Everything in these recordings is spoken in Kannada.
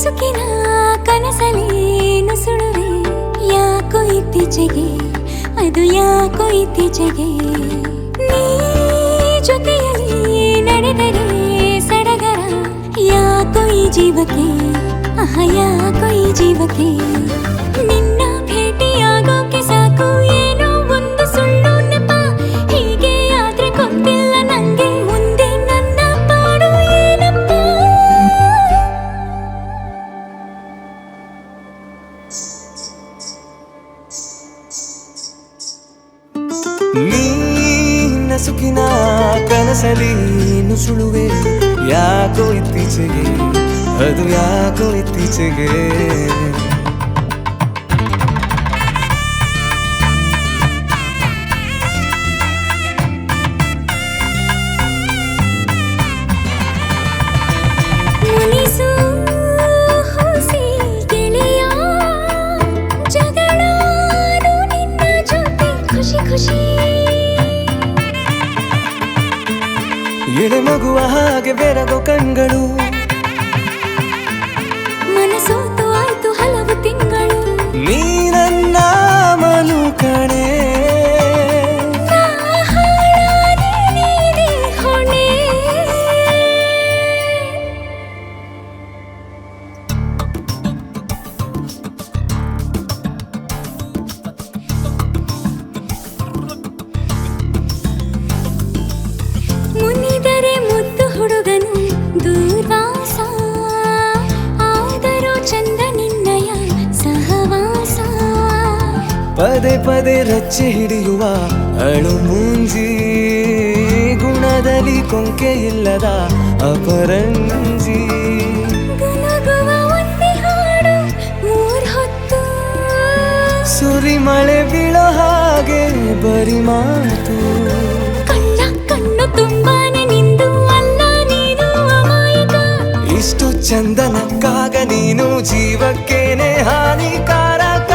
ನಸುಕಿನ ಕನಸಲಿ ನುಸುಳುವೆ ಯಾಕೋ ಇತ್ತೀಚೆಗೆ ಅದು ಯಾಕೋ ಇತ್ತೀಚೆಗೆ ನೀ ಜೊತೆಯಲ್ಲಿ ನಡೆದರೆ ಸಡಗರ ಯಾಕೋ ಈ ಜೀವಕ್ಕೆ ಯಾಕೋ ಈ ಜೀವಕ್ಕೆ ನಿನ್ನ ಭೇಟಿಯಾಗೋಕೆ ಸಾಕು ಏನೋ ಒಂದು ಸುಳ್ಳು ನೆಪ ಹೀಗೆ ಆದ್ರೆ ಗೊತ್ತಿಲ್ಲ ನಂಗೆ ಮುಂದೆ ನನ್ನ ಪಾಡು ಏನಪ್ಪ ನೀ ನಸುಕಿನ ಕನಸಲಿ ನುಸುಳುವೆ ಯಾಕೋ ಇತ್ತೀಚೆಗೆ ಅದು ಯಾಕೋ ಇತ್ತೀಚೆಗೆ ಮುನಿಸು ಹುಸಿ ಗೆಳೆಯ ಜಗಳಾಡು ನಿನ್ನ ಜೊತೆ ಖುಷಿ ಖುಷಿ ಎಳೆ ಮಗುವ ಹಾಗೆ ಬೆರಗೋ ಕಣ್ಗಳು ಮನಸೋತು ಆಯ್ತು ಹಲವು ತಿಂಗಳು ನೀ ನನ್ನ ಮನು ಕಣೆ ನೀನೇ ಹೊಣೆ ಮುನಿದರೆ ಮುದ್ದು ಹುಡುಗನು ದೂರ್ವಾಸ ಆದರೂ ಚಂದ ನಿನ್ನಯ ಸಹವಾಸ ಪದೇ ಪದೇ ರಚ್ಚಿ ಹಿಡಿಯುವ ಅಳು ಮುಂಜಿ ಗುಣದಲ್ಲಿ ಕೊಂಕೆ ಇಲ್ಲದ ಅಪರಂಜಿ ಗುನುಗುವ ಒಂದೇ ಹಾಡು ಮೂರ್ ಹೊತ್ತು ಸುರಿ ಮಳೆ ಬೀಳೋ ಹಾಗೆ ಬರಿ ಮಾತು ಕಣ್ಣ ಕಣ್ಣು ತುಂಬಾನೆ ನಿಂದು ಅಲ್ಲ ನೀನು ಅಮಾಯಕ ಇಷ್ಟು ಚಂದನಕ್ಕಾಗ ನೀನು ಜೀವಕ್ಕೇನೆ ಹಾನಿಕಾರಕ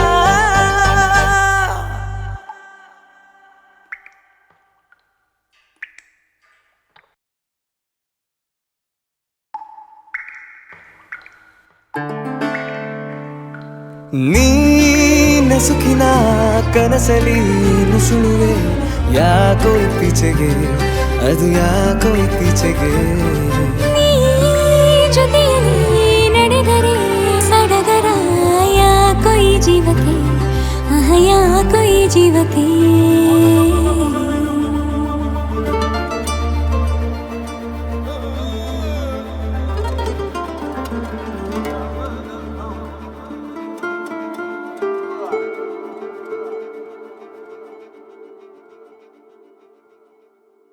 ನೀ ನಸುಕಿನ ಕನಸಲಿ ನುಸುಳುವೆ ಯಾಕೋ ಇತ್ತೀಚೆಗೆ ಅದು ಯಾಕೋ ಇತ್ತೀಚೆಗೆ ನೀ ಜೊತೆಯಲ್ಲಿ ನಡೆದರೆ ಸಡಗರ ಯಾಕೋ ಈ ಜೀವಕ್ಕೆ ಯಾಕೋ ಈ ಜೀವಕ್ಕೆ